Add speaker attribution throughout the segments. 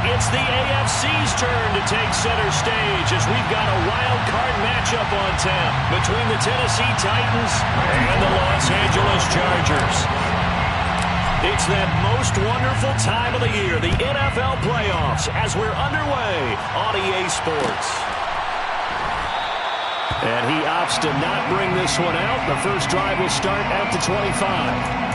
Speaker 1: It's the AFC's turn to take center stage as we've got a wild card matchup on tap between the Tennessee Titans and the Los Angeles Chargers. It's that most wonderful time of the year, the NFL playoffs, as we're underway on EA Sports. And he opts to not bring this one out. The first drive will start at the 25.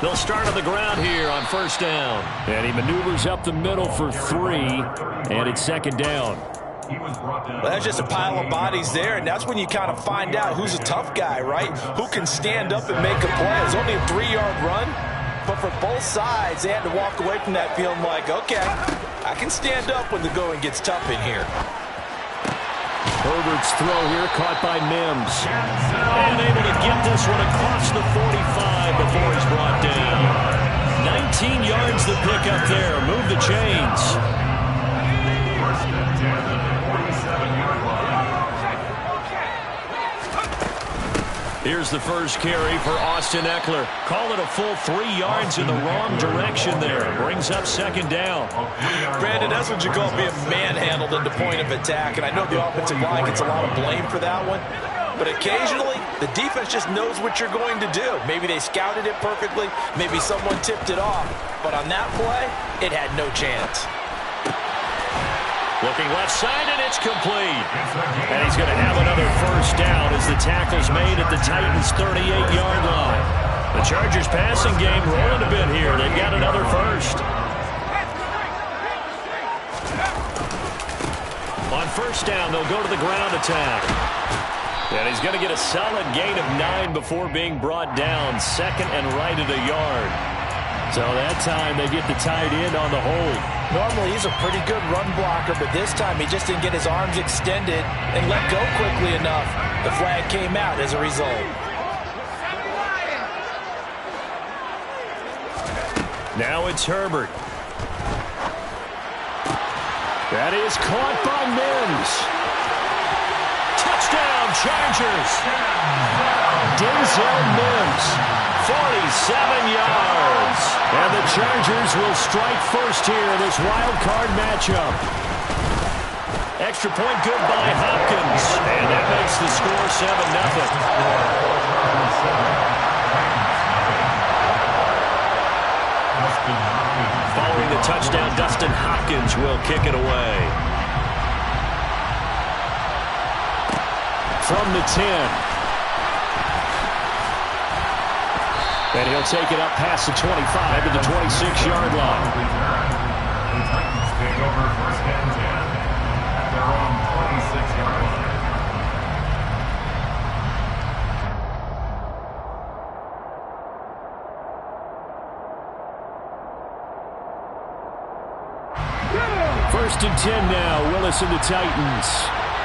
Speaker 1: They'll start on the ground here on first down. And he maneuvers up the middle for 3, and it's second down.
Speaker 2: Well, that's just a pile of bodies there, and that's when you kind of find out who's a tough guy, right? Who can stand up and make a play. It's only a 3-yard run, but for both sides, they had to walk away from that feeling like, okay, I can stand up when the going gets tough in here.
Speaker 1: Herbert's throw here caught by Mims. And able to get this one across the 45 before he's brought down. 19 yards the pick up there. Move the chains. Here's the first carry for Austin Eckler. Call it a full 3 yards in the wrong direction there. Brings up second down.
Speaker 2: Brandon, that's what you call being manhandled into point of attack. And I know the offensive line gets a lot of blame for that one. But occasionally, the defense just knows what you're going to do. Maybe they scouted it perfectly. Maybe someone tipped it off. But on that play, it had no chance.
Speaker 1: Looking left side, and it's complete. And he's going to have another first down as the tackle's made at the Titans' 38-yard line. The Chargers' passing game rolling a bit here. They've got another first. On first down, they'll go to the ground attack. And he's going to get a solid gain of 9 before being brought down. Second and right at a yard. So that time they get the tight end on the hold.
Speaker 2: Normally he's a pretty good run blocker, but this time he just didn't get his arms extended and let go quickly enough. The flag came out as a result.
Speaker 1: Now it's Herbert. That is caught by Mims. Touchdown, Chargers. Denzel Mims, 47 yards. And the Chargers will strike first here in this wild card matchup. Extra point good by Hopkins. And that makes the score 7-0. Following the touchdown, Dustin Hopkins will kick it away. From the 10. And he'll take it up past the 25 to the 26-yard line.
Speaker 3: The Titans take over first and 10 at their own 26-yard line.
Speaker 1: First and 10 now. Willis and the Titans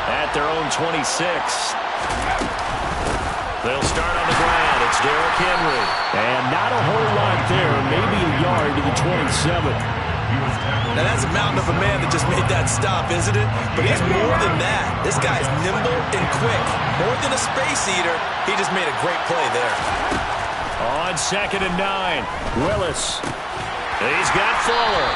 Speaker 1: at their own 26. They'll start on the ground. It's Derrick Henry. And not a whole lot there. Maybe a yard to the 27.
Speaker 2: Now that's a mountain of a man that just made that stop, isn't it? But he's more than that. This guy's nimble and quick. More than a space eater, he just made a great play there.
Speaker 1: On second and 9, Willis. He's got Fuller.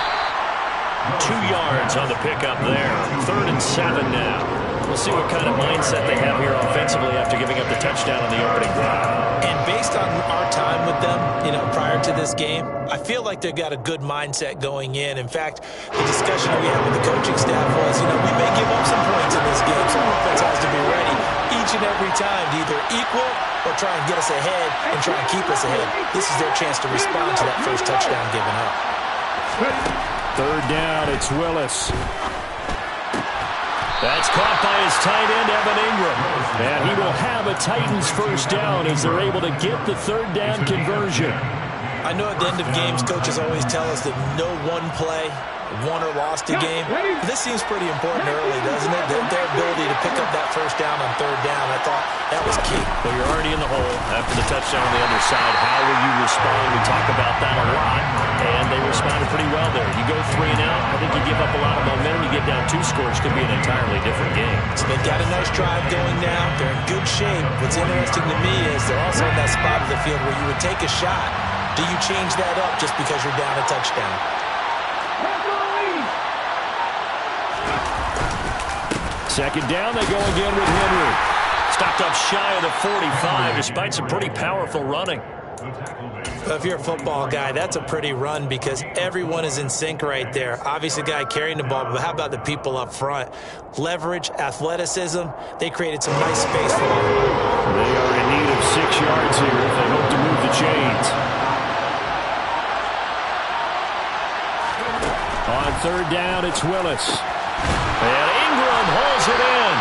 Speaker 1: 2 yards on the pickup there. Third and 7 now. We'll see what kind of mindset they have here offensively after giving up the touchdown on the opening drive.
Speaker 2: And based on our time with them, prior to this game, I feel like they've got a good mindset going in. In fact, the discussion that we had with the coaching staff was, we may give up some points in this game, so our offense has to be ready each and every time to either equal or try and get us ahead and try and keep us ahead. This is their chance to respond to that first touchdown given up.
Speaker 1: Third down, it's Willis. That's caught by his tight end, Evan Ingram. And he will have a Titans first down as they're able to get the third down conversion.
Speaker 2: I know at the end of games, coaches always tell us that no one play won or lost a game. This seems pretty important early, doesn't it? Their ability to pick up that
Speaker 1: Well, you're already in the hole after the touchdown on the other side. How will you respond? We talk about that a lot, and they responded pretty well there. You go 3 and out, I think you give up a lot of momentum. You get down 2 scores, could be an entirely different game.
Speaker 2: So they've got a nice drive going now. They're in good shape. What's interesting to me is they're also in that spot of the field where you would take a shot. Do you change that up just because you're down a touchdown?
Speaker 1: Second down, they go again with Henry. Stopped up shy of the 45 despite some pretty powerful running.
Speaker 2: If you're a football guy, that's a pretty run because everyone is in sync right there. Obviously, the guy carrying the ball, but how about the people up front? Leverage, athleticism, they created some nice space for him.
Speaker 1: They are in need of 6 yards here if they hope to move the chains. On third down, it's Willis. And Ingram hauls it in.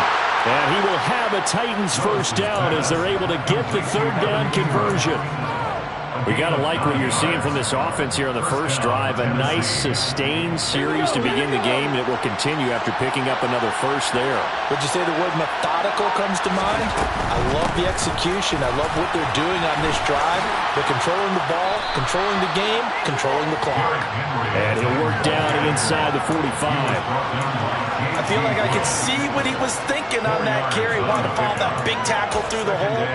Speaker 1: And he will have a Titans first down as they're able to get the third down conversion. We got to like what you're seeing from this offense here on the first drive. A nice sustained series to begin the game, and it will continue after picking up another first there.
Speaker 2: Would you say the word methodical comes to mind? I love the execution. I love what they're doing on this drive. They're controlling the ball, controlling the game, controlling the clock.
Speaker 1: And he'll work down inside the 45.
Speaker 2: I feel like I could see what he was thinking on that carry. Wanted to follow that big tackle through the hole.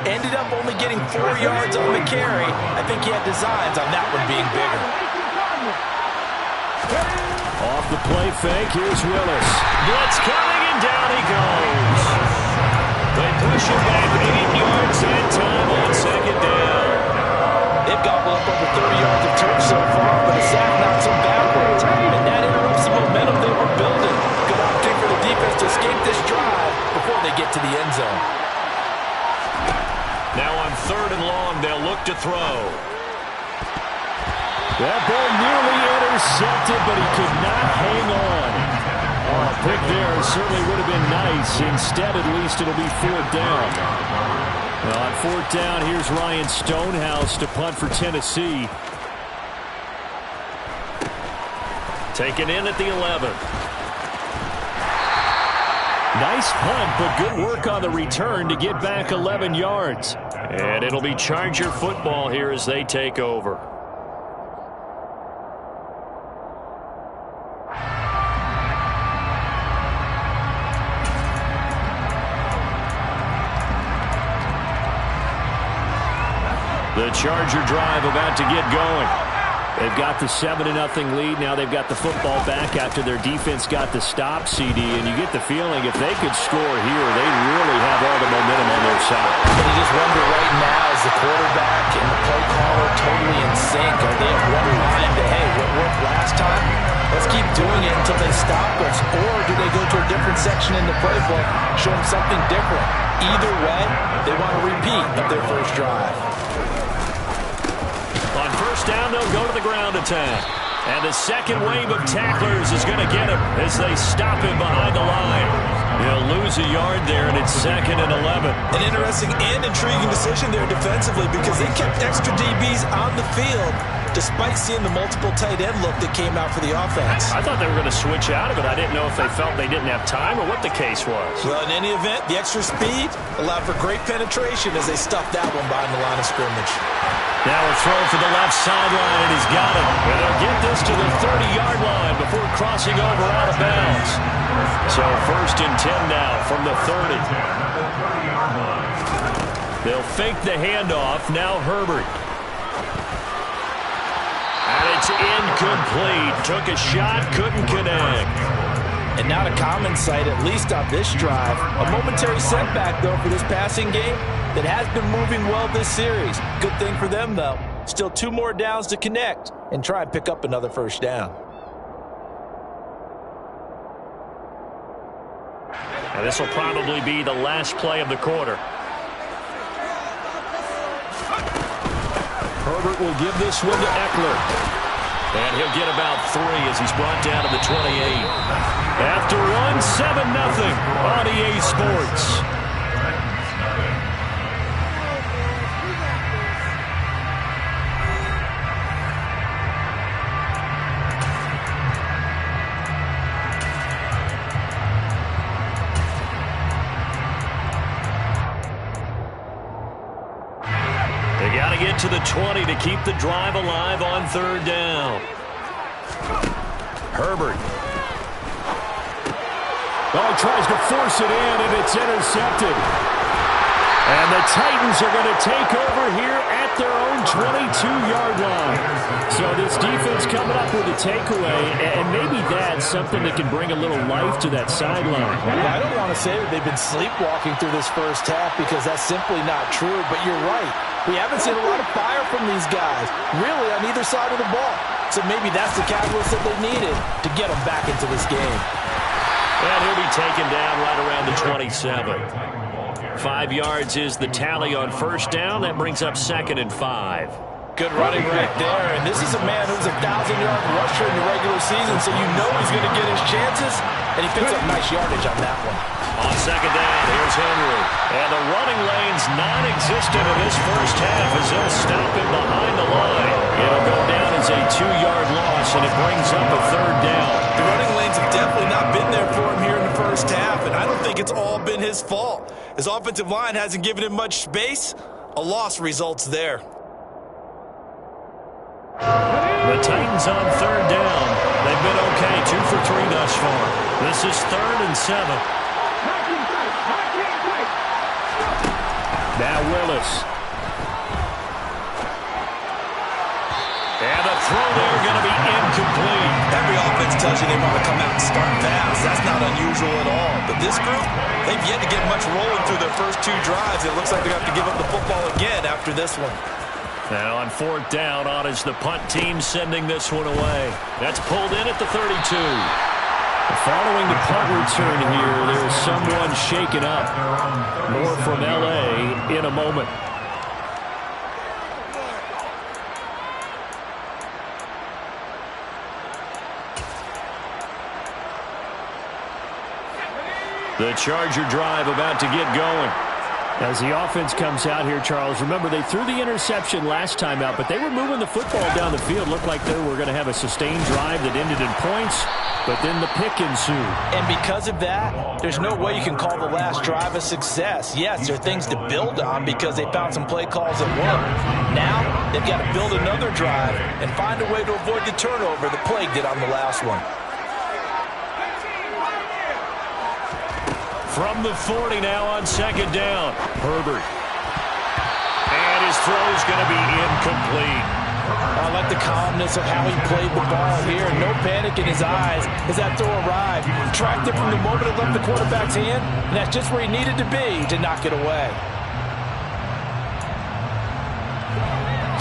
Speaker 2: Ended up only getting 4 yards on the carry. I think he had designs on that one being bigger.
Speaker 1: Off the play fake, here's Willis. Blitz coming, and down he goes. They push him back 8 yards and time on second down.
Speaker 2: They've gobbled up over 30 yards of turf so far, but the sack knocks them backwards. And that interrupts the momentum they were building. Good opportunity for the defense to escape this drive before they get to the end zone.
Speaker 1: Now on third and long, they'll look to throw. That ball nearly intercepted, but he could not hang on. Oh, a pick there certainly would have been nice. Instead, at least, it'll be fourth down. Well, on fourth down, here's Ryan Stonehouse to punt for Tennessee. Taken in at the 11. Nice punt, but good work on the return to get back 11 yards. And it'll be Charger football here as they take over. The Charger drive about to get going. They've got the 7-0 lead. Now they've got the football back after their defense got the stop, CD. And you get the feeling if they could score here, they really have all the momentum on their side.
Speaker 2: And you just wonder right now, is the quarterback and the play caller totally in sync? Are they at one line to, hey, what worked last time? Let's keep doing it until they stop us. Or do they go to a different section in the playbook, show them something different? Either way, they want a repeat of their first drive.
Speaker 1: On first down, they'll go to the ground attack. And the second wave of tacklers is going to get him as they stop him behind the line. He'll lose a yard there, and it's 2nd and 11.
Speaker 2: An interesting and intriguing decision there defensively because they kept extra DBs on the field despite seeing the multiple tight end look that came out for the offense.
Speaker 1: I thought they were going to switch out of it. I didn't know if they felt they didn't have time or what the case was.
Speaker 2: Well, in any event, the extra speed allowed for great penetration as they stuffed that one behind the line of scrimmage.
Speaker 1: Now a throw for the left sideline, and he's got it. And they'll get this to the 30-yard line before crossing over out of bounds. So 1st and 10 now from the 30. They'll fake the handoff. Now Herbert. And it's incomplete. Took a shot, couldn't connect.
Speaker 2: And not a common sight, at least on this drive. A momentary setback, though, for this passing game that has been moving well this series. Good thing for them, though. Still 2 more downs to connect and try and pick up another first down.
Speaker 1: And this will probably be the last play of the quarter. Herbert will give this one to Eckler. And he'll get about 3 as he's brought down to the 28. After one, 7-0 on EA Sports. to the 20 to keep the drive alive on third down. Herbert.
Speaker 4: Oh, tries to force it in, and it's intercepted. And the Titans are going to take over here at their own 22-yard line. So this defense coming up with a takeaway, and maybe that's something that can bring a little life to that sideline.
Speaker 2: I don't want to say that they've been sleepwalking through this first half because that's simply not true, but you're right. We haven't seen a lot of fire from these guys, really, on either side of the ball. So maybe that's the catalyst that they needed to get them back into this game.
Speaker 1: And he'll be taken down right around the 27. 5 yards is the tally on first down. That brings up 2nd and 5.
Speaker 2: Good running right there. And this is a man who's a 1,000-yard rusher in the regular season, so you know he's going to get his chances. And he picks up nice yardage on that one.
Speaker 1: On second down, here's Henry. And the running lane's non-existent in this first half as they'll stop him behind the line. It'll go down as a 2-yard loss, and it brings up a third down.
Speaker 2: The running lanes have definitely not been there for him here in the first half, and I don't think it's all been his fault. His offensive line hasn't given him much space. A loss results there.
Speaker 1: The Titans on third down. They've been okay, 2 for 3 thus far. This is 3rd and 7.
Speaker 4: Now Willis.
Speaker 1: And the throw there going to be incomplete.
Speaker 2: Every offense tells you they want to come out and start fast. That's not unusual at all. But this group, they've yet to get much rolling through their first 2 drives. It looks like they're going to have to give up the football again after this one.
Speaker 1: Now on 4th down, on is the punt team sending this one away. That's pulled in at the 32.
Speaker 4: Following the punt return here, there's someone shaken up. More from L.A. in a moment.
Speaker 1: The Charger drive about to get going.
Speaker 4: As the offense comes out here, Charles, remember they threw the interception last time out, but they were moving the football down the field. Looked like they were going to have a sustained drive that ended in points, but then the pick ensued.
Speaker 2: And because of that, there's no way you can call the last drive a success. Yes, there are things to build on because they found some play calls that worked. Now, they've got to build another drive and find a way to avoid the turnover that plagued it on the last one.
Speaker 1: From the 40 now on second down. Herbert. And his throw's going to be incomplete.
Speaker 2: I like the calmness of how he played the ball here. No panic in his eyes as that throw arrived. Tracked it from the moment it left the quarterback's hand, and that's just where he needed to be to knock it away.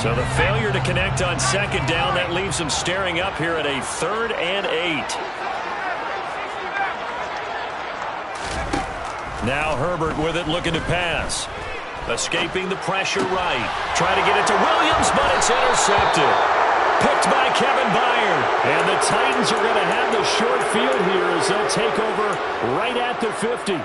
Speaker 1: So the failure to connect on second down, that leaves him staring up here at a 3rd and 8. Now Herbert with it, looking to pass. Escaping the pressure right. Try to get it to Williams, but it's intercepted. Picked by Kevin Byard.
Speaker 4: And the Titans are going to have the short field here as they'll take over right at the 50.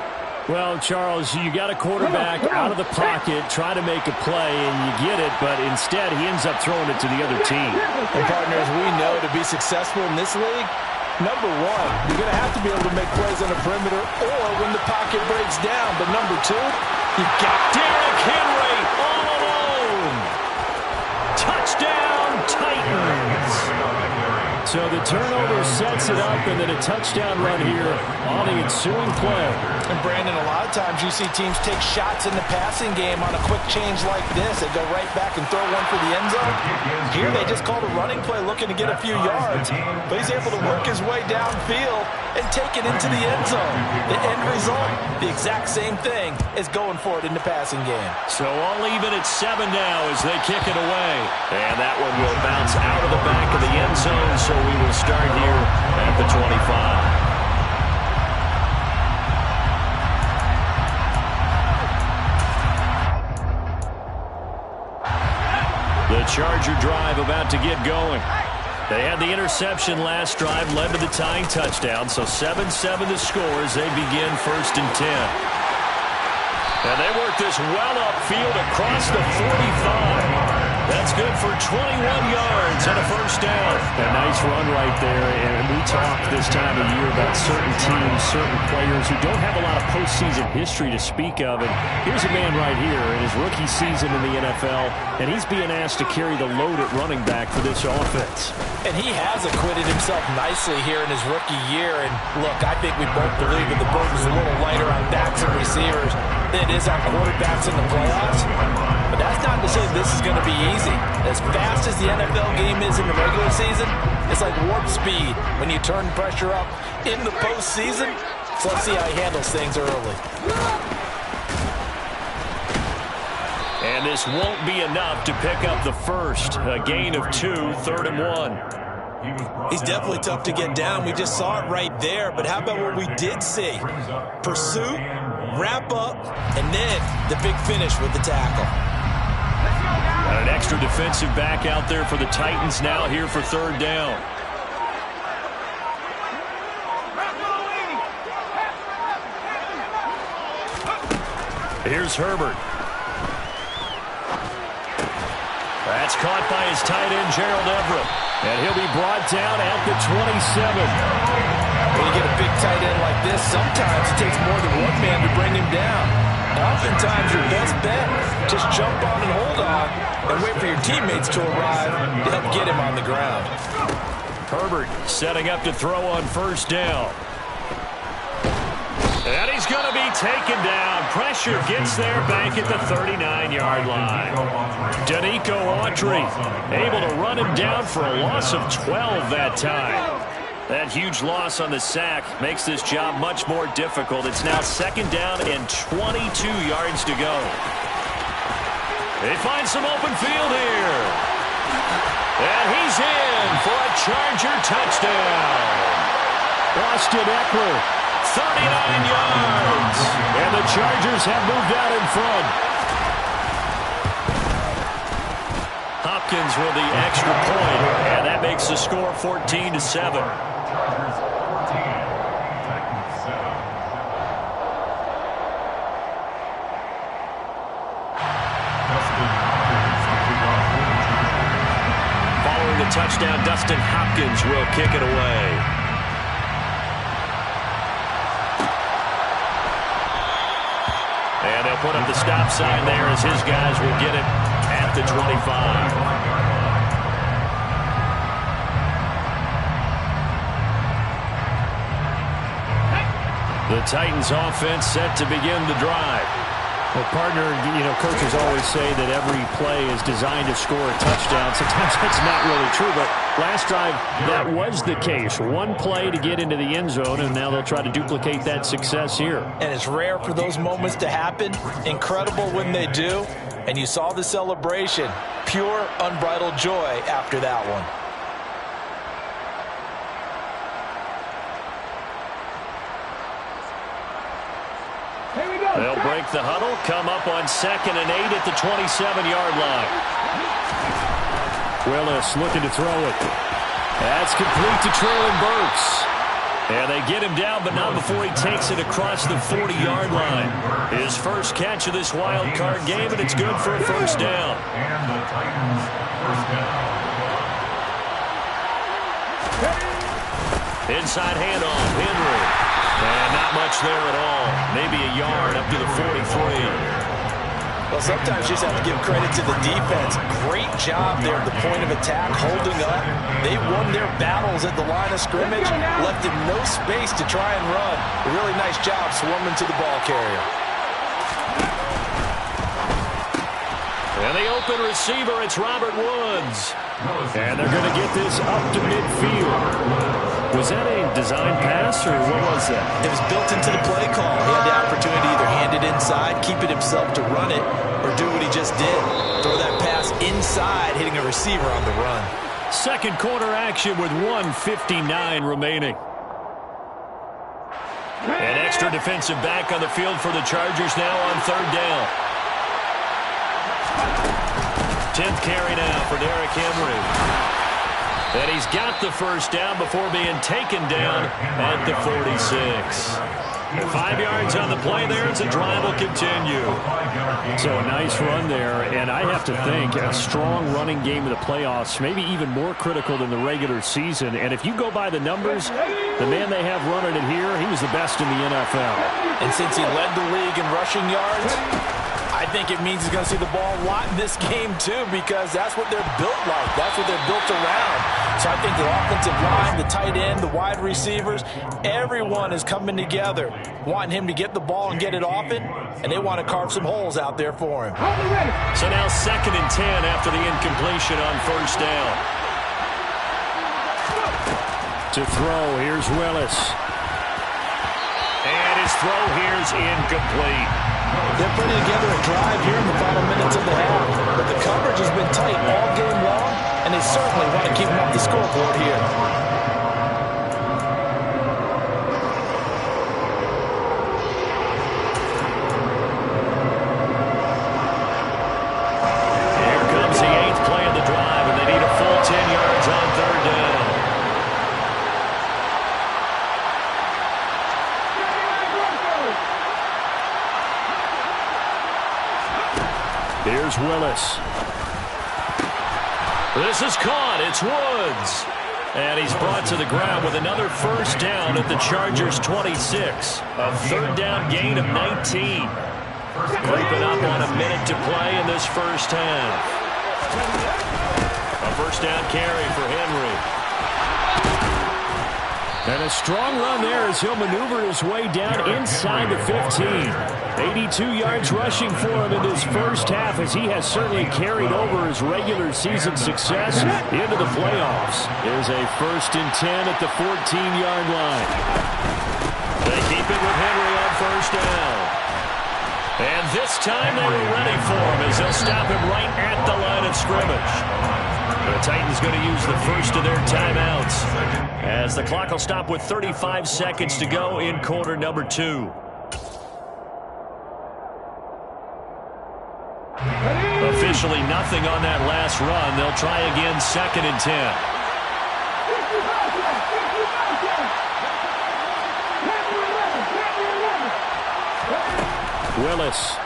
Speaker 4: Well, Charles, you got a quarterback out of the pocket, try to make a play, and you get it, but instead he ends up throwing it to the other team.
Speaker 2: And partners, we know to be successful in this league, number one, you're going to have to be able to make plays on the perimeter or when the pocket breaks down. But number two, you've got
Speaker 1: Derrick Henry all alone. Touchdown, Titans.
Speaker 4: So the turnover sets it up, and then a touchdown run here on the ensuing play.
Speaker 2: And Brandon, a lot of times you see teams take shots in the passing game on a quick change like this. They go right back and throw one for the end zone. Here they just called a running play looking to get a few yards. But he's able to work his way downfield and take it into the end zone. The end result, the exact same thing as going for it in the passing game.
Speaker 1: So all even at 7 now as they kick it away. And that one will bounce out of the back of the end zone, so we will start here at the 25. The Charger drive about to get going. They had the interception last drive, led to the tying touchdown, so 7-7 the score as they begin 1st and 10. And they work this well upfield across the 45. That's good for 21 yards and a first down.
Speaker 4: A nice run right there, and we talk this time of year about certain teams, certain players who don't have a lot of postseason history to speak of. And here's a man right here in his rookie season in the NFL, and he's being asked to carry the load at running back for this offense.
Speaker 2: And he has acquitted himself nicely here in his rookie year. And look, I think we both believe that the burden's a little lighter on backs and receivers than it is on quarterbacks in the playoffs. But that's not to say this is going to be easy. As fast as the NFL game is in the regular season, it's like warp speed when you turn pressure up in the postseason. So let's see how he handles things early.
Speaker 1: And this won't be enough to pick up the first. A gain of 2, 3rd and 1.
Speaker 2: He's definitely tough to get down. We just saw it right there. But how about what we did see? Pursuit, wrap up, and then the big finish with the tackle.
Speaker 1: Got an extra defensive back out there for the Titans now here for 3rd down. Here's Herbert. That's caught by his tight end, Gerald Everett. And he'll be brought down at the 27.
Speaker 2: When you get a big tight end like this, sometimes it takes more than one man to bring him down. Oftentimes, your best bet, just jump on and hold on and wait for your teammates to arrive to help get him on the ground.
Speaker 1: Herbert setting up to throw on 1st down. And he's going to be taken down. Pressure gets there back at the 39-yard line. Danico Autry able to run him down for a loss of 12 that time. That huge loss on the sack makes this job much more difficult. It's now 2nd down and 22 yards to go. They find some open field here. And he's in for a Charger touchdown.
Speaker 4: Austin Eckler,
Speaker 1: 39 yards.
Speaker 4: and the Chargers have moved out in front.
Speaker 1: Hopkins with the extra point, and that makes the score 14-7. Following the touchdown, Dustin Hopkins will kick it away. And they'll put up the stop sign there as his guys will get it at the 25. The Titans offense set to begin the drive.
Speaker 4: Well, partner, coaches always say that every play is designed to score a touchdown. Sometimes that's not really true, but last drive, that was the case. One play to get into the end zone, and now they'll try to duplicate that success here.
Speaker 2: And it's rare for those moments to happen. Incredible when they do. And you saw the celebration. Pure, unbridled joy after that one.
Speaker 1: They'll break the huddle, come up on 2nd and 8 at the 27-yard line.
Speaker 4: Willis looking to throw it. That's complete to Traylon Burks.
Speaker 1: And they get him down, but not before he takes it across the 40-yard line. His first catch of this wild card game, and it's good for a first down.
Speaker 3: And the Titans first down.
Speaker 1: Inside handoff, Henry. And not much there at all. Maybe a yard up to the 43.
Speaker 2: Well, sometimes you just have to give credit to the defense. Great job there at the point of attack, holding up. They won their battles at the line of scrimmage, left him no space to try and run. A really nice job swarming to the ball carrier.
Speaker 1: And the open receiver, it's Robert Woods.
Speaker 4: And they're going to get this up to midfield. Was that a design pass, or what was that?
Speaker 2: It was built into the play call. He had the opportunity to either hand it inside, keep it himself to run it, or do what he just did. Throw that pass inside, hitting a receiver on the run.
Speaker 1: Second quarter action with 1:59 remaining. An extra defensive back on the field for the Chargers now on 3rd down. 10th carry now for Derrick Henry. And he's got the first down before being taken down at the 46. 5 yards on the play there as the drive will continue.
Speaker 4: So a nice run there, and I have to think a strong running game in the playoffs, maybe even more critical than the regular season. And if you go by the numbers, the man they have running it here, he was the best in the NFL.
Speaker 2: And since he led the league in rushing yards, I think it means he's going to see the ball a lot in this game, too, because that's what they're built like. That's what they're built around. So I think the offensive line, the tight end, the wide receivers, everyone is coming together, wanting him to get the ball and get it often, and they want to carve some holes out there for him.
Speaker 1: So now 2nd and 10 after the incompletion on 1st down.
Speaker 4: To throw, here's Willis.
Speaker 1: And his throw here's incomplete.
Speaker 2: They're putting together a drive here in the final minutes of the half, but the coverage has been tight all game long, and they certainly want to keep them off the scoreboard here.
Speaker 1: Here comes the 8th play of the drive, and they need a full 10 yards on 3rd down.
Speaker 4: Here's Willis.
Speaker 1: This is caught. It's Woods. And he's brought to the ground with another 1st down at the Chargers' 26. A 3rd down gain of 19. Creeping up on a minute to play in this 1st half. A 1st down carry for Henry.
Speaker 4: And a strong run there as he'll maneuver his way down inside the 15. 82 yards rushing for him in this 1st half, as he has certainly carried over his regular season success into the playoffs. Here's a 1st and 10 at the 14-yard line.
Speaker 1: They keep it with Henry on 1st down. And this time they were ready for him as they'll stop him right at the line of scrimmage. The Titans going to use the 1st of their timeouts as the clock will stop with 35 seconds to go in quarter number 2. Officially nothing on that last run. They'll try again 2nd and 10.
Speaker 4: Willis.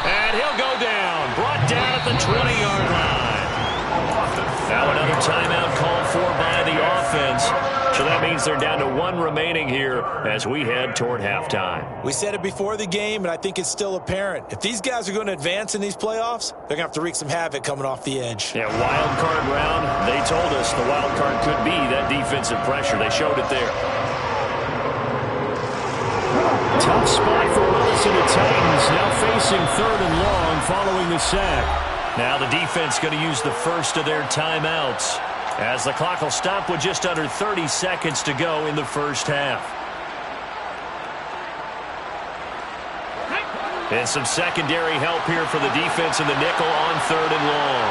Speaker 1: And he'll go down. Brought down at the 20-yard line. Now another timeout called for by the offense. So that means they're down to 1 remaining here as we head toward halftime.
Speaker 2: We said it before the game, and I think it's still apparent. If these guys are going to advance in these playoffs, they're going to have to wreak some havoc coming off the edge.
Speaker 1: Yeah, wild card round. They told us the wild card could be that defensive pressure. They showed it there.
Speaker 4: Tough spot for Willis and the Titans, now facing 3rd and long following the sack.
Speaker 1: Now the defense going to use the 1st of their timeouts as the clock will stop with just under 30 seconds to go in the 1st half. And some secondary help here for the defense in the nickel on 3rd and long.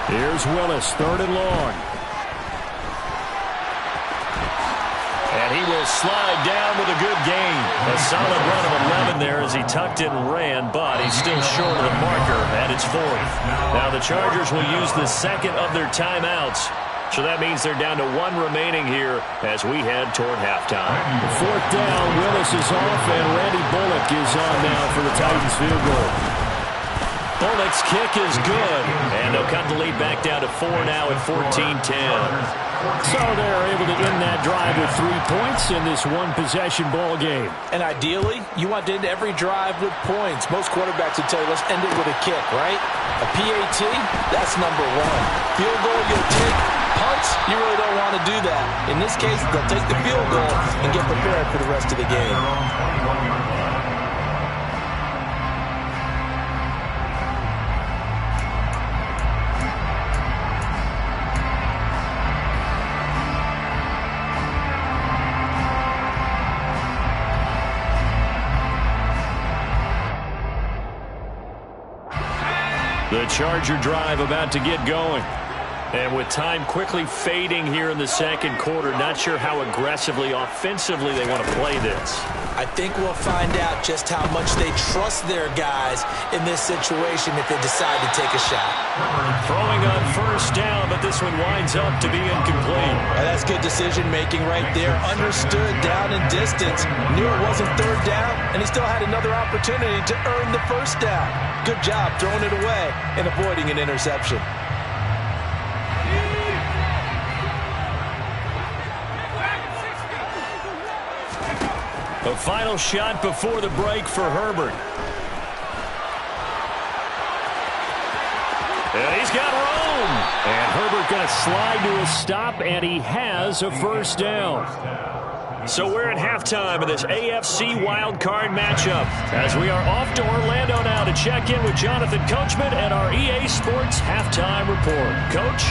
Speaker 4: Here's Willis, 3rd and long.
Speaker 1: And he will slide down with a good gain. A solid run of 11 there as he tucked it and ran, but he's still short of the marker at its 4th. Now the Chargers will use the 2nd of their timeouts. So that means they're down to 1 remaining here as we head toward halftime.
Speaker 4: 4th down, Willis is off, and Randy Bullock is on now for the Titans field goal.
Speaker 1: Bullock's kick is good, and they'll cut the lead back down to 4 now at 14-10.
Speaker 4: So they're able to end that drive with 3 points in this one-possession ball game.
Speaker 2: And ideally, you want to end every drive with points. Most quarterbacks would tell you, let's end it with a kick, right? A PAT, that's number 1. Field goal, you'll take. Punts, you really don't want to do that. In this case, they'll take the field goal and get prepared for the rest of the game.
Speaker 1: The Charger drive about to get going. And with time quickly fading here in the 2nd quarter, not sure how aggressively, offensively they want to play this.
Speaker 2: I think we'll find out just how much they trust their guys in this situation if they decide to take a shot.
Speaker 1: Throwing on first down, but this one winds up to be incomplete.
Speaker 2: That's good decision-making right there. Understood down and distance. Knew it wasn't third down, and he still had another opportunity to earn the first down. Good job throwing it away and avoiding an interception.
Speaker 1: The final shot before the break for Herbert. And he's got room. And Herbert going to slide to a stop, and he has a first down. So we're at halftime of this AFC wildcard matchup as we are off to Orlando now to check in with Jonathan Coachman and our EA Sports halftime report. Coach?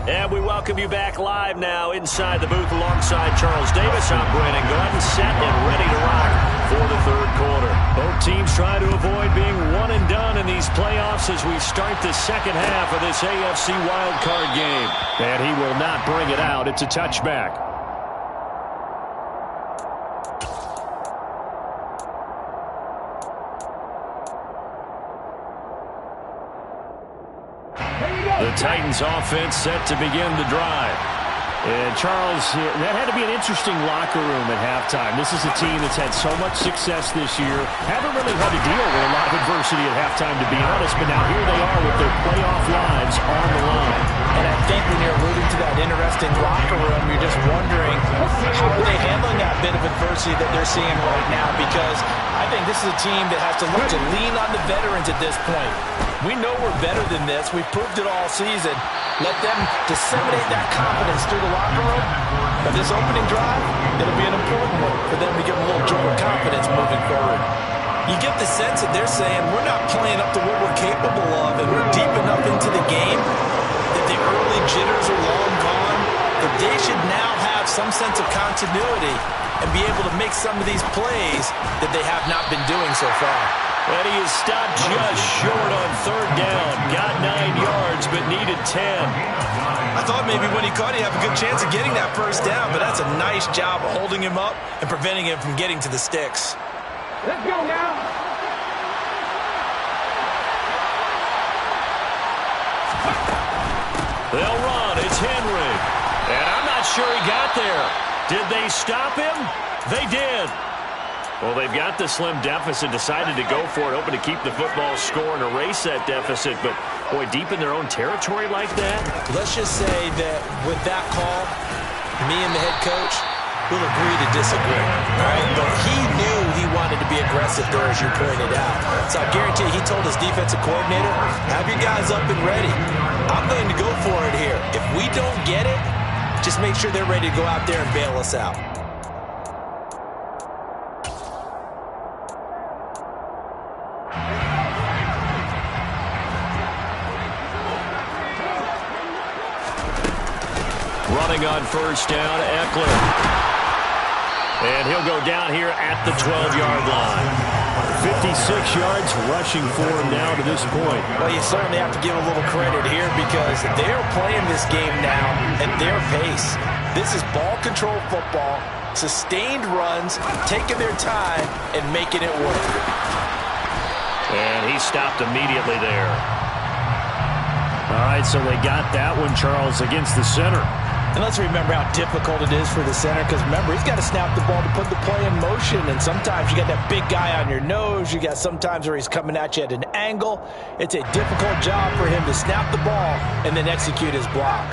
Speaker 1: And we welcome you back live now inside the booth alongside Charles Davis. I'm Brandon Gordon, set and ready to rock for the third quarter. Both teams trying to avoid being one and done in these playoffs as we start the second half of this AFC wildcard game.
Speaker 4: And he will not bring it out. It's a touchback.
Speaker 1: The Titans offense set to begin the drive.
Speaker 4: And Charles, that had to be an interesting locker room at halftime. This is a team that's had so much success this year. Haven't really had to deal with a lot of adversity at halftime, to be honest. But now here they are with their playoff lives on the line.
Speaker 2: And I think when you're alluding to that interesting locker room, you're just wondering how are they handling that bit of adversity that they're seeing right now, because I think this is a team that has to look to lean on the veterans at this point. We know we're better than this. We've proved it all season. Let them disseminate that confidence through the locker room. But this opening drive, it'll be an important one for them to give them a little jolt of confidence moving forward. You get the sense that they're saying we're not playing up to what we're capable of, and we're deep enough into the game that the early jitters are long gone, that they should now have some sense of continuity and be able to make some of these plays that they have not been doing so far.
Speaker 1: And he is stopped just short on third down. Got 9 yards, but needed 10.
Speaker 2: I thought maybe when he caught it, he'd have a good chance of getting that first down, but that's a nice job of holding him up and preventing him from getting to the sticks.
Speaker 5: Let's go now.
Speaker 1: They'll run. It's Henry. And I'm not sure he got there. Did they stop him? They did. Well, they've got the slim deficit, decided to go for it, hoping to keep the football score and erase that deficit. But, boy, deep in their own territory like that?
Speaker 2: Let's just say that with that call, me and the head coach will agree to disagree. All right? But he knew he wanted to be aggressive there, as you pointed out. So I guarantee he told his defensive coordinator, have your guys up and ready. I'm going to go for it here. If we don't get it, just make sure they're ready to go out there and bail us out.
Speaker 1: Running on first down, Eckler. And he'll go down here at the 12-yard line.
Speaker 4: 56 yards rushing for him now to this point.
Speaker 2: Well, you certainly have to give a little credit here because they're playing this game now at their pace. This is ball control football, sustained runs, taking their time and making it work.
Speaker 1: And he stopped immediately there.
Speaker 4: All right, so they got that one, Charles, against the center.
Speaker 2: And let's remember how difficult it is for the center, because remember, he's got to snap the ball to put the play in motion, and sometimes you got that big guy on your nose. You got sometimes where he's coming at you at an angle. It's a difficult job for him to snap the ball and then execute his block.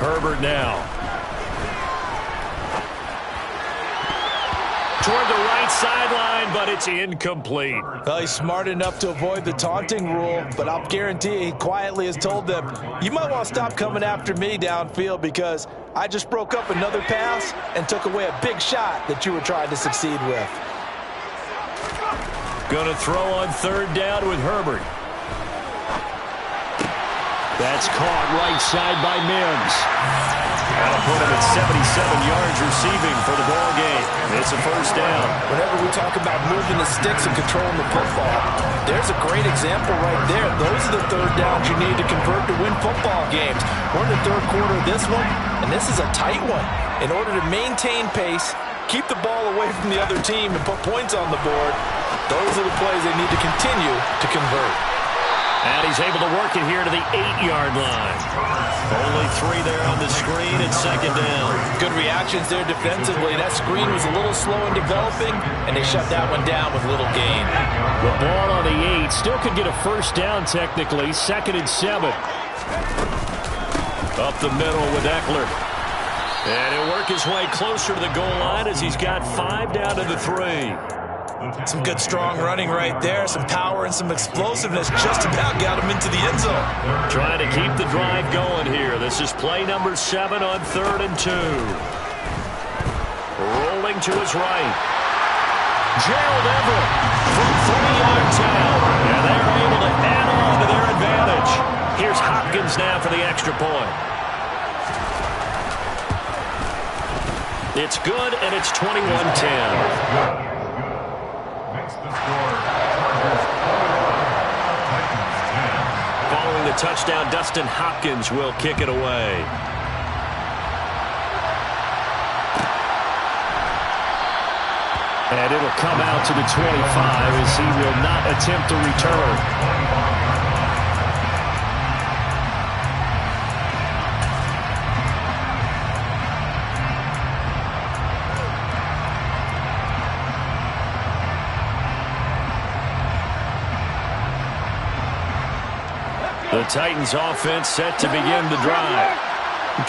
Speaker 1: Herbert now. Toward the right sideline, but it's incomplete.
Speaker 2: Well, he's smart enough to avoid the taunting rule, but I'll guarantee he quietly has told them, you might want to stop coming after me downfield because I just broke up another pass and took away a big shot that you were trying to succeed with.
Speaker 1: Going to throw on third down with Herbert.
Speaker 4: That's caught right side by Mims. That'll put him at 77 yards receiving for the ball game. It's a first down.
Speaker 2: Whenever we talk about moving the sticks and controlling the football, there's a great example right there. Those are the third downs you need to convert to win football games. We're in the third quarter of this one, and this is a tight one. In order to maintain pace, keep the ball away from the other team, and put points on the board, those are the plays they need to continue to convert.
Speaker 4: And he's able to work it here to the 8-yard line. Only 3 there on the screen at second down.
Speaker 2: Good reactions there defensively. That screen was a little slow in developing, and they shut that one down with little gain.
Speaker 4: The ball on the 8. Still could get a first down technically. 2nd and 7. Up the middle with Eckler. And he'll work his way closer to the goal line as he's got 5 down to the 3.
Speaker 2: Some good strong running right there. Some power and some explosiveness. Just about got him into the end zone.
Speaker 4: Trying to keep the drive going here. This is play number 7 on 3rd and 2. Rolling to his right. Gerald Everett from 30 yards out. And they're able to add on to their advantage. Here's Hopkins now for the extra point. It's good, and it's 21-10. Following the touchdown, Dustin Hopkins will kick it away. And it'll come out to the 25 as he will not attempt to return. The Titans offense set to begin the drive.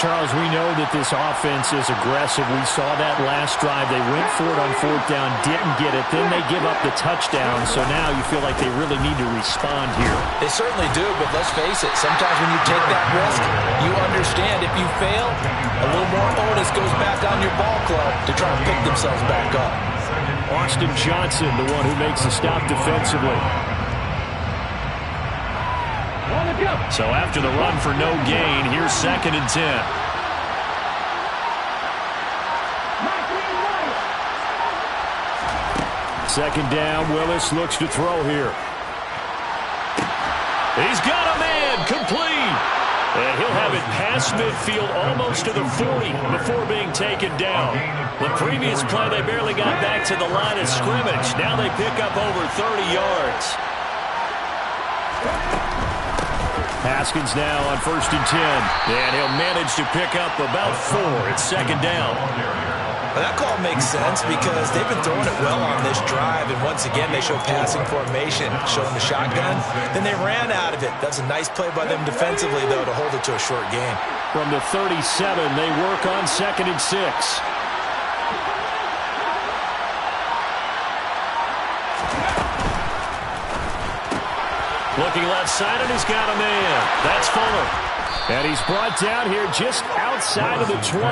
Speaker 5: Charles, we know that this offense is aggressive. We saw that last drive. They went for it on 4th down, didn't get it. Then they give up the touchdown. So now you feel like they really need to respond here.
Speaker 2: They certainly do, but let's face it. Sometimes when you take that risk, you understand if you fail, a little more onus goes back on your ball club to try and pick themselves back up.
Speaker 4: Austin Johnson, the one who makes the stop defensively. So after the run for no gain, here's 2nd and 10. Second down, Willis looks to throw here. He's got a man, complete. And he'll have it past midfield almost to the 40 before being taken down. The previous play, they barely got back to the line of scrimmage. Now they pick up over 30 yards. Haskins now on 1st and 10. And he'll manage to pick up about 4 at 2nd down.
Speaker 2: Well, that call makes sense because they've been throwing it well on this drive. And once again, they show passing formation, showing the shotgun. Then they ran out of it. That's a nice play by them defensively, though, to hold it to a short gain.
Speaker 4: From the 37, they work on 2nd and 6. Looking left side, and he's got a man. That's Fuller. And he's brought down here just outside of the 20.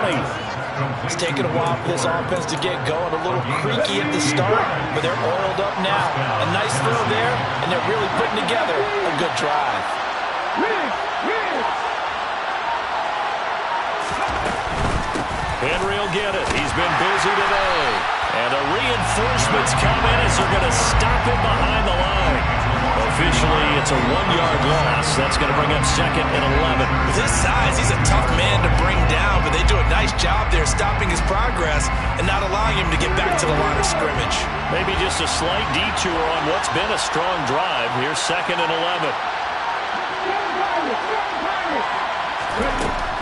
Speaker 2: It's taken a while for this offense to get going. A little creaky at the start, but they're oiled up now. A nice throw there, and they're really putting together a good drive.
Speaker 4: Henry will get it. He's been busy today. And the reinforcements come in as they're going to stop him behind the line. Officially, it's a 1-yard loss. That's going to bring up 2nd and 11.
Speaker 2: With his size, he's a tough man to bring down, but they do a nice job there stopping his progress and not allowing him to get back to the line of scrimmage.
Speaker 4: Maybe just a slight detour on what's been a strong drive. Here's 2nd and 11.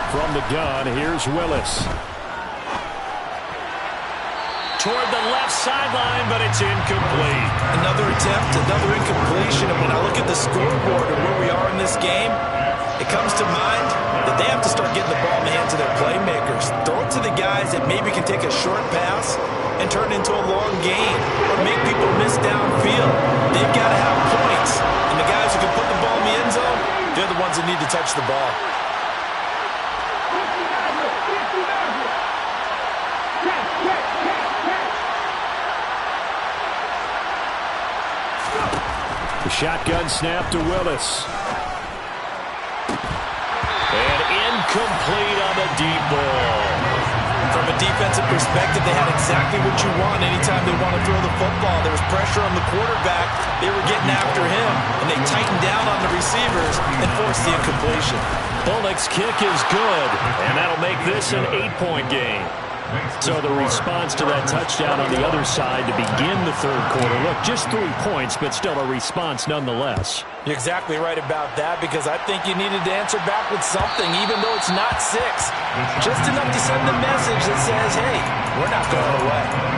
Speaker 4: From the gun, here's Willis. Toward the left sideline, but it's incomplete.
Speaker 2: Another attempt, another incompletion. And when I look at the scoreboard and where we are in this game, it comes to mind that they have to start getting the ball in the hands of their playmakers. Throw it to the guys that maybe can take a short pass and turn it into a long gain or make people miss downfield. They've got to have points. And the guys who can put the ball in the end zone, they're the ones that need to touch the ball.
Speaker 4: The shotgun snap to Willis.
Speaker 1: Incomplete on the deep ball.
Speaker 2: From a defensive perspective, they had exactly what you want anytime they want to throw the football. There was pressure on the quarterback. They were getting after him, and they tightened down on the receivers and forced the incompletion.
Speaker 1: Bullock's kick is good, and that'll make this an 8-point game.
Speaker 5: So the response to that touchdown on the other side to begin the third quarter. Look, just 3 points, but still a response nonetheless.
Speaker 2: You're exactly right about that, because I think you needed to answer back with something, even though it's not 6. Just enough to send the message that says, hey, we're not going away.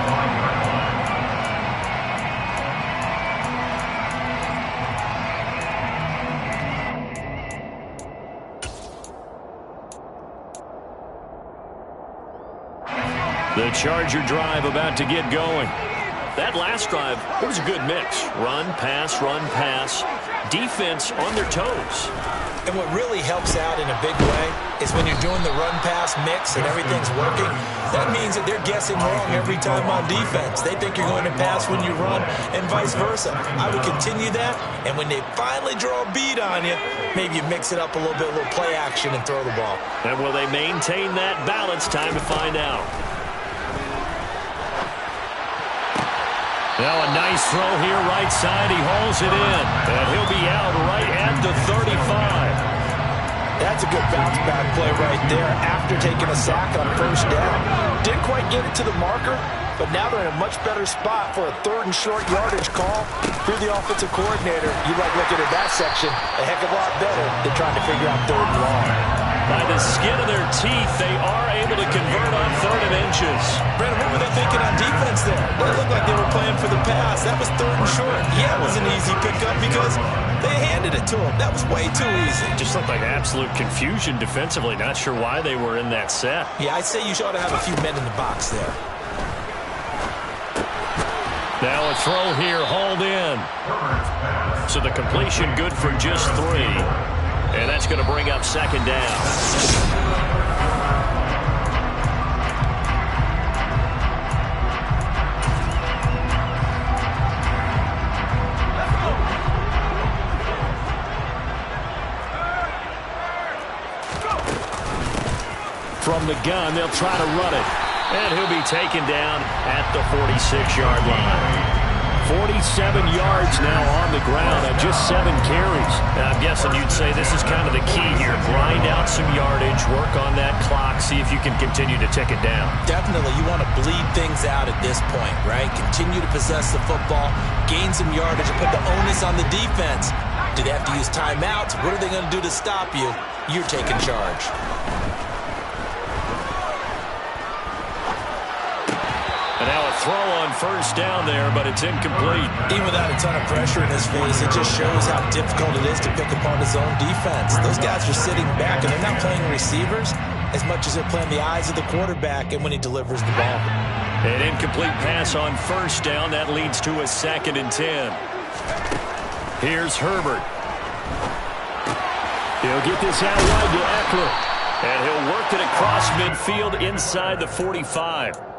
Speaker 1: The Charger drive about to get going. That last drive, it was a good mix. Run, pass, defense on their toes.
Speaker 2: And what really helps out in a big way is when you're doing the run-pass mix and everything's working, that means that they're guessing wrong every time on defense. They think you're going to pass when you run and vice versa. I would continue that, and when they finally draw a bead on you, maybe you mix it up a little bit, a little play action, and throw the ball.
Speaker 1: And will they maintain that balance? Time to find out. Now a nice throw here, right side. He hauls it in, and he'll be out right at the 35.
Speaker 2: That's a good bounce-back play right there after taking a sack on first down. Didn't quite get it to the marker, but now they're in a much better spot for a 3rd and short yardage call. If you're the offensive coordinator, you like looking at that section a heck of a lot better than trying to figure out 3rd and long.
Speaker 1: By the skin of their teeth, they are able to convert on 3rd and inches.
Speaker 2: Brandon, what were they thinking on defense there? Well, it looked like they were playing for the pass. That was 3rd and short. Yeah, it was an easy pickup because they handed it to him. That was way too easy.
Speaker 1: Just looked like absolute confusion defensively. Not sure why they were in that set.
Speaker 2: Yeah, I'd say you ought to have a few men in the box there.
Speaker 1: Now a throw here, hauled in. So the completion good for just 3. And that's going to bring up 2nd down. From the gun, they'll try to run it. And he'll be taken down at the 46-yard line. 47 yards now on the ground on just 7 carries. Now, I'm guessing you'd say this is kind of the key here. Grind out some yardage, work on that clock, see if you can continue to tick it down.
Speaker 2: Definitely, you want to bleed things out at this point, right? Continue to possess the football, gain some yardage, and put the onus on the defense. Do they have to use timeouts? What are they going to do to stop you? You're taking charge.
Speaker 1: And now a throw on first down there, but it's incomplete.
Speaker 2: Even without a ton of pressure in his face, it just shows how difficult it is to pick apart his own defense. Those guys are sitting back, and they're not playing receivers as much as they're playing the eyes of the quarterback and when he delivers the ball.
Speaker 1: An incomplete pass on first down. That leads to a 2nd and 10. Here's Herbert. He'll get this out wide to Eckler. And he'll work it across midfield inside the 45.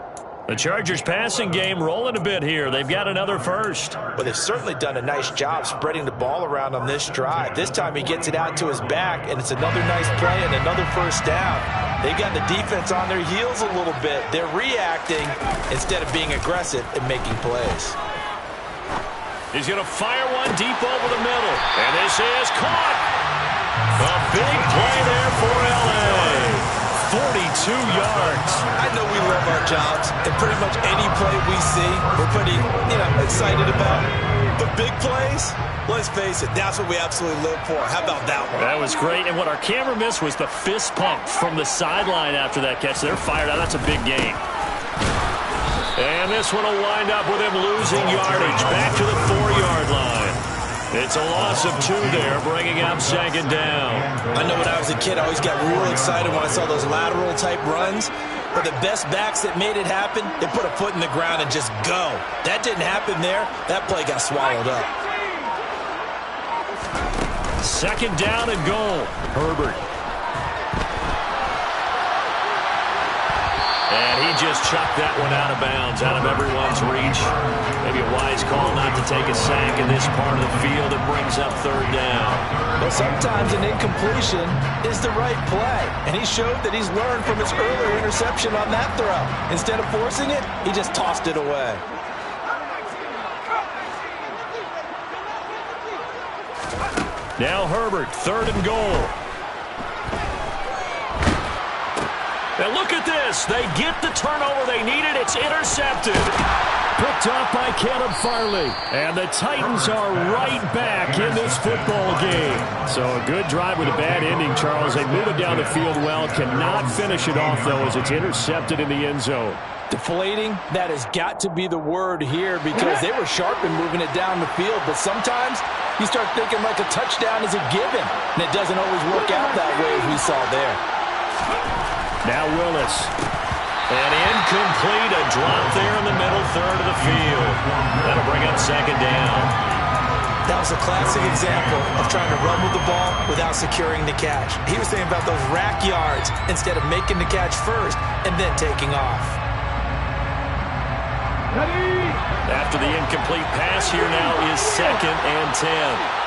Speaker 1: The Chargers passing game rolling a bit here. They've got another first.
Speaker 2: Well, they've certainly done a nice job spreading the ball around on this drive. This time he gets it out to his back, and it's another nice play and another first down. They've got the defense on their heels a little bit. They're reacting instead of being aggressive and making plays.
Speaker 1: He's going to fire one deep over the middle. And this is caught. A big play there for L.A. 42 yards.
Speaker 2: I know we love our jobs, and pretty much any play we see, we're pretty, excited about. But big plays, let's face it, that's what we absolutely live for. How about that one?
Speaker 1: That was great, and what our camera missed was the fist pump from the sideline after that catch. They're fired out. That's a big game. And this one will wind up with him losing yardage back to the 4-yard line. It's a loss of 2 there, bringing up 2nd down.
Speaker 2: I know when I was a kid, I always got real excited when I saw those lateral-type runs. But the best backs that made it happen, they put a foot in the ground and just go. That didn't happen there. That play got swallowed up.
Speaker 1: 2nd down and goal. Herbert. And he just chucked that one out of bounds, out of everyone's reach. Maybe a wise call not to take a sack in this part of the field. It brings up 3rd down.
Speaker 2: Well, Sometimes an incompletion is the right play, and he showed that he's learned from his earlier interception on that throw. Instead of forcing it, he just tossed it away.
Speaker 1: Now Herbert, 3rd and goal. And look at this. They get the turnover they needed. It's intercepted.
Speaker 4: Picked off by Caleb Farley. And the Titans are right back in this football game. So a good drive with a bad ending, Charles. They move it down the field well. Cannot finish it off, though, as it's intercepted in the end zone.
Speaker 2: Deflating, that has got to be the word here because they were sharp in moving it down the field. But sometimes you start thinking like a touchdown is a given. And it doesn't always work out that way as we saw there.
Speaker 4: Now Willis.
Speaker 1: And incomplete, a drop there in the middle third of the field. That'll bring up 2nd down.
Speaker 2: That was a classic example of trying to run with the ball without securing the catch. He was thinking about those rack yards instead of making the catch first and then taking off.
Speaker 1: After the incomplete pass, here now is 2nd and 10.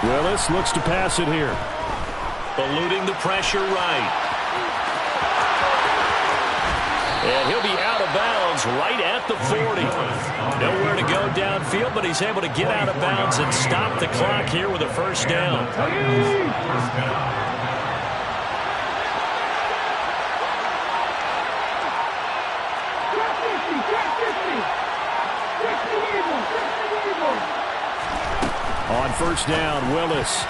Speaker 4: Willis looks to pass it here.
Speaker 1: Eluding the pressure right. And he'll be out of bounds right at the 40. Nowhere to go downfield, but he's able to get out of bounds and stop the clock here with a 1st down.
Speaker 4: On 1st down, Willis.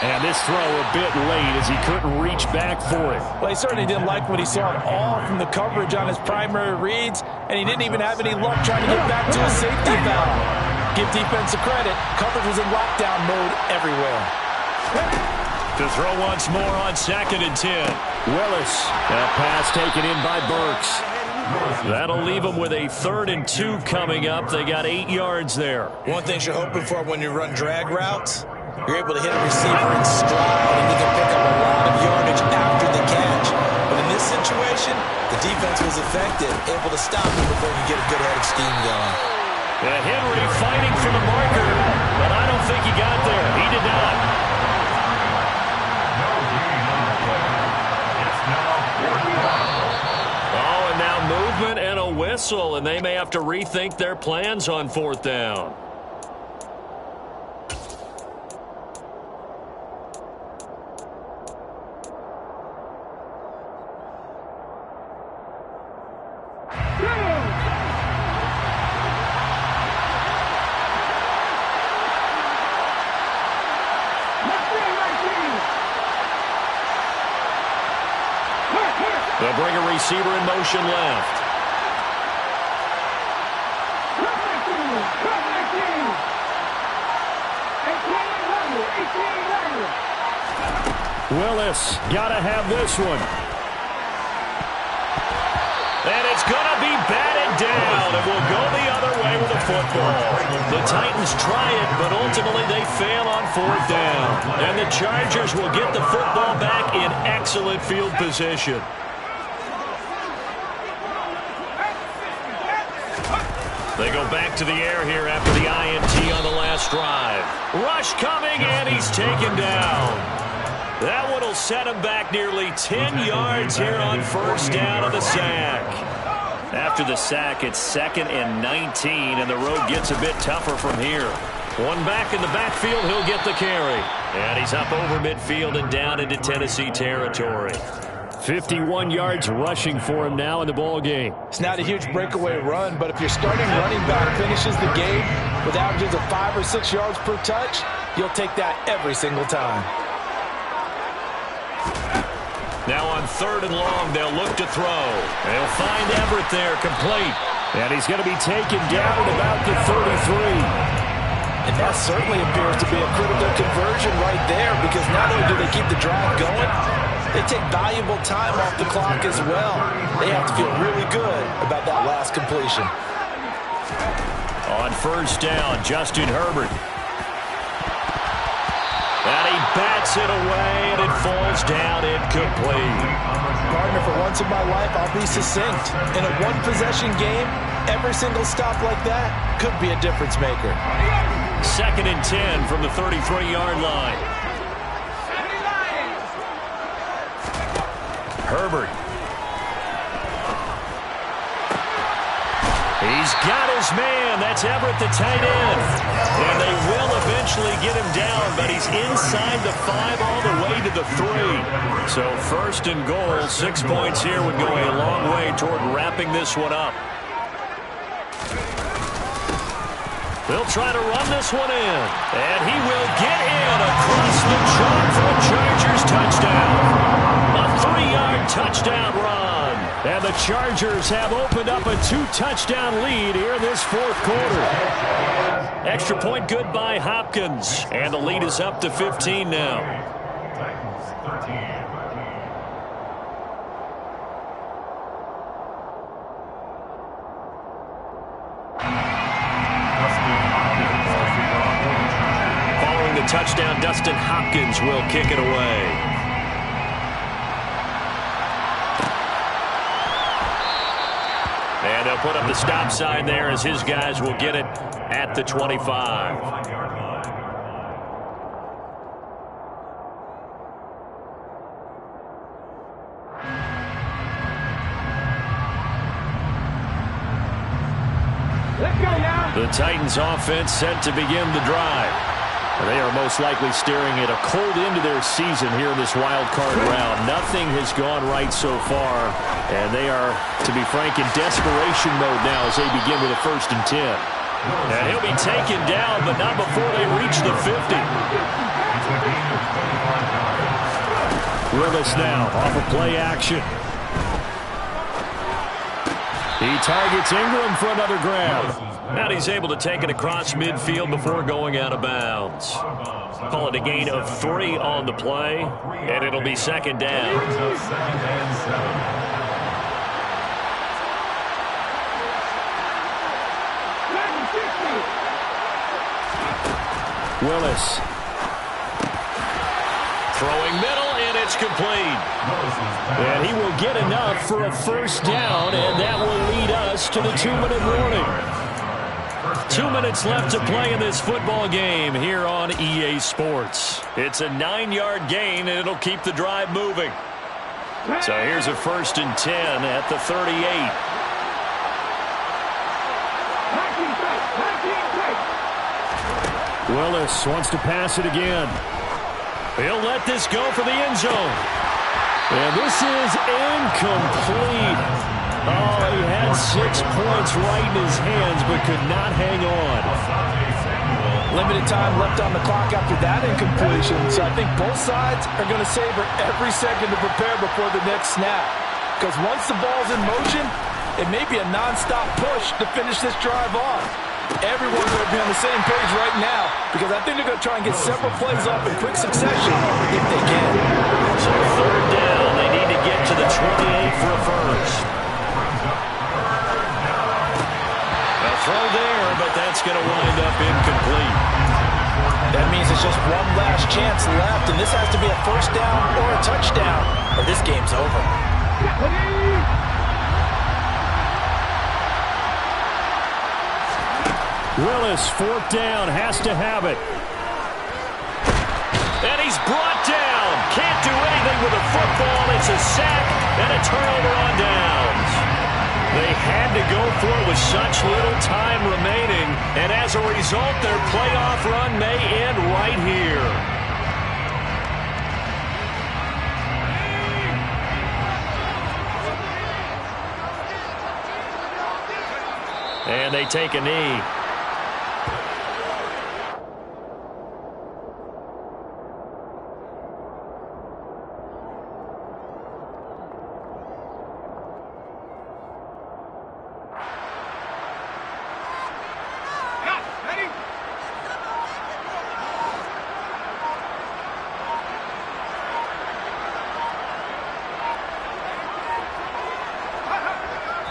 Speaker 4: And this throw a bit late as he couldn't reach back for it.
Speaker 2: Well, he certainly didn't like what he saw at all from the coverage on his primary reads, and he didn't even have any luck trying to get back to a safety valve. Give defense a credit. Coverage was in lockdown mode everywhere.
Speaker 1: To throw once more on 2nd and 10.
Speaker 4: Willis. That pass taken in by Burks.
Speaker 1: That'll leave them with a 3rd and 2 coming up. They got 8 yards there.
Speaker 2: One thing you're hoping for when you run drag routes, you're able to hit a receiver in stride, and you can pick up a lot of yardage after the catch. But in this situation, the defense was effective, able to stop him before you get a good head of steam going.
Speaker 1: And Henry fighting for the marker, but I don't think he got there. He did not. Oh, and now movement and a whistle, and they may have to rethink their plans on 4th down. They'll bring a receiver in motion left.
Speaker 4: Willis, gotta have this one.
Speaker 1: And it's going to be batted down, and will go the other way with the football. The Titans try it, but ultimately they fail on 4th down. And the Chargers will get the football back in excellent field position. They go back to the air here after the INT on the last drive. Rush coming, and he's taken down. That one will set him back nearly 10 yards here on 1st down of the sack.
Speaker 5: After the sack, it's 2nd and 19, and the road gets a bit tougher from here.
Speaker 1: One back in the backfield, he'll get the carry. And he's up over midfield and down into Tennessee territory.
Speaker 4: 51 yards rushing for him now in the ball game.
Speaker 2: It's not a huge breakaway run, but if your starting running back finishes the game with averages of 5 or 6 yards per touch, you'll take that every single time.
Speaker 1: Now on 3rd and long, they'll look to throw. They'll find Everett there, complete.
Speaker 4: And he's going to be taken down at about the 33.
Speaker 2: And that certainly appears to be a critical conversion right there, because not only do they keep the drive going, they take valuable time off the clock as well. They have to feel really good about that last completion.
Speaker 1: On 1st down, Justin Herbert. And he bats it away, and it falls down incomplete.
Speaker 2: Partner, for once in my life, I'll be succinct. In a one-possession game, every single stop like that could be a difference maker.
Speaker 1: 2nd and 10 from the 33-yard line. Herbert. He's got his man. That's Everett, the tight end. And they will eventually get him down, but he's inside the 5 all the way to the 3. So 1st and goal, 6 points here would go a long way toward wrapping this one up. They'll try to run this one in. And he will get in across the chalk for a Chargers touchdown. A 3-yard touchdown run. And the Chargers have opened up a 2-touchdown lead here in this 4th quarter. Extra point good by Hopkins. And the lead is up to 15 now. Following the touchdown, Dustin Hopkins will kick it away. And they'll put up the stop sign there as his guys will get it at the 25. The Titans offense set to begin the drive. They are most likely staring at a cold end to their season here in this wild card round. Nothing has gone right so far, and they are, to be frank, in desperation mode now as they begin with a 1st and 10. And he'll be taken down, but not before they reach the 50.
Speaker 5: Willis now off of play action. He targets Ingram for another grab.
Speaker 1: And he's able to take it across midfield before going out of bounds. Call it a gain of 3 on the play, and it'll be 2nd down.
Speaker 5: Willis.
Speaker 1: Throwing middle, and it's complete.
Speaker 5: And he will get enough for a 1st down, and that will lead us to the 2-minute warning.
Speaker 1: 2 minutes left to play in this football game here on EA Sports. It's a 9-yard gain, and it'll keep the drive moving. So here's a 1st and 10 at the 38.
Speaker 5: Willis wants to pass it again.
Speaker 1: He'll let this go for the end zone.
Speaker 5: And this is incomplete. Oh, he had 6 points right in his hands, but could not hang on.
Speaker 2: Limited time left on the clock after that incompletion, so I think both sides are going to savor every second to prepare before the next snap. Because once the ball's in motion, it may be a non-stop push to finish this drive off. Everyone's going to be on the same page right now, because I think they're going to try and get several plays off in quick succession if they can.
Speaker 1: So 3rd down, they need to get to the 28 for a 1st. Throw there, but that's going to wind up incomplete.
Speaker 2: That means it's just one last chance left, and this has to be a 1st down or a touchdown, or this game's over.
Speaker 5: Willis, 4th down, has to have it.
Speaker 1: And he's brought down. Can't do anything with the football. It's a sack and a turnover on downs. They had to go for it with such little time remaining, and as a result, their playoff run may end right here. And they take a knee.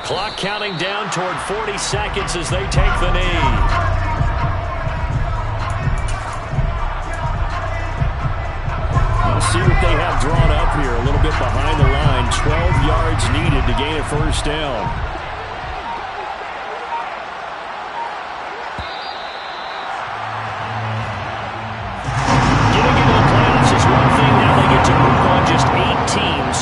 Speaker 1: Clock counting down toward 40 seconds as they take the knee.
Speaker 4: Let's see what they have drawn up here. A little bit behind the line. 12 yards needed to gain a first down. Getting into the playoffs is one thing. Now they get to move on. Just 8 teams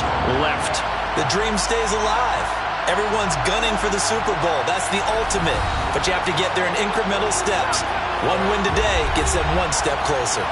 Speaker 4: left.
Speaker 2: The dream stays alive. Everyone's gunning for the Super Bowl. That's the ultimate. But you have to get there in incremental steps. One win today gets them one step closer.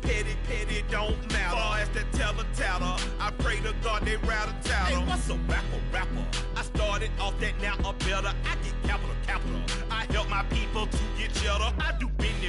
Speaker 6: Better, petty, don't matter. Far as the teller, I pray to God they rattle tattle. Hey, what's a rapper? I started off that, now I'm better. I get capital. I help my people to get cheddar. I do business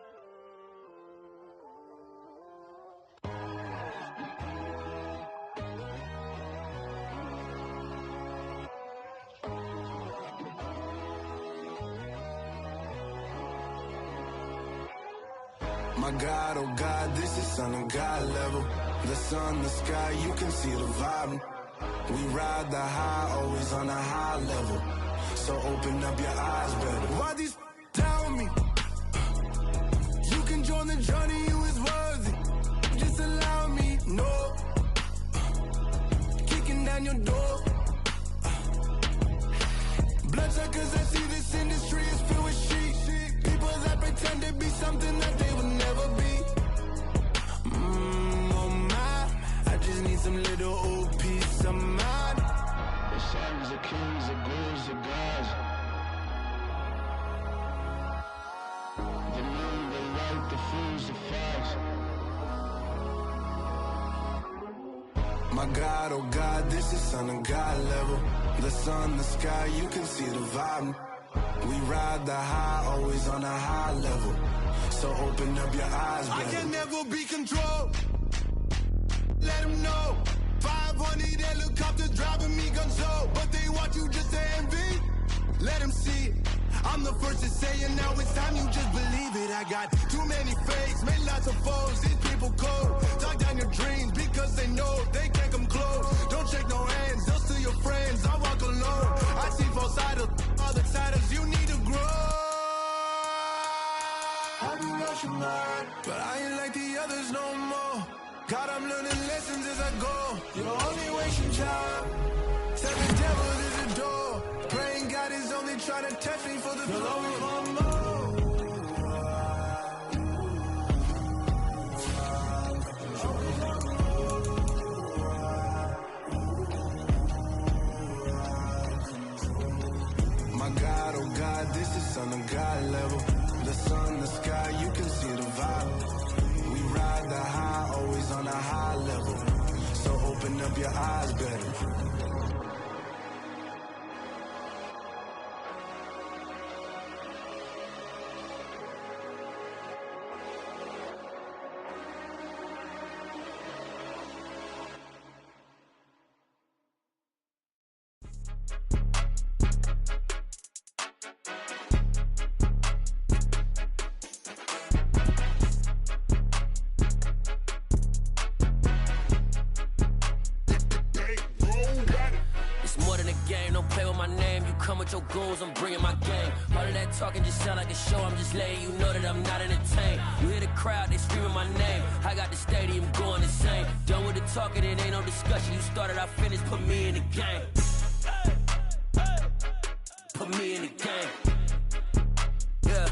Speaker 7: My God, oh God, this is Son of God level. The sun, the sky, you can see the vibe. We ride the high, always on a high level. So open up your eyes better. Why these tell me? You can join the journey, you is worthy. Just allow me, no. Kicking down your door. Bloodsuckers, I see this industry is filled with sheep. People that pretend to be something that they will never be. Oh my, I just need some little old peace of mind. The sons of kings, the ghouls, the gods. The moon, the light, the fools, the facts. My God, oh God, this is Son of God level. The sun, the sky, you can see the vibe. We ride the high, always on a high level. So open up your eyes, baby. I can never be controlled. Let them know. 500 helicopters driving me gonzo. But they want you just to envy. Let them see it. I'm the first to say it, now it's time you just believe it. I got too many fakes, made lots of foes. These people cold. Talk down your dreams because they know they can't come close. Don't shake no hands, they'll steal your friends. I walk alone. I see false idols, all the titles. You need to grow. I do lost your mind, but I ain't like the others no more. God, I'm learning lessons as I go. You're only wasting time. Tell the devil there's a door. Praying God is only trying to test me for the glory for more. My God, oh God, this is Son of God level. The sun, the sky, you can see the vibe. We ride the high, always on a high level. So open up your eyes better.
Speaker 8: Your goals, I'm bringing my game. All of that talking just sound like a show. I'm just letting you know that I'm not entertained. You hear the crowd, they screaming my name. I got the stadium going insane. Done with the talking, it ain't no discussion. You started, I finished, put me in the game. Put me in the game. Yeah,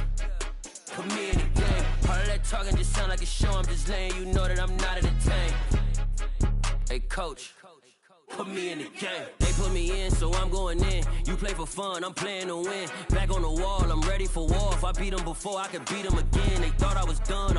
Speaker 8: put me in the game. All of that talking just sound like a show. I'm just letting you know that I'm not entertained. Hey, coach. Put me in the game. They put me in, so I'm going in. You play for fun, I'm playing to win. Back on the wall, I'm ready for war. If I beat them before, I could beat them again. They thought I was done.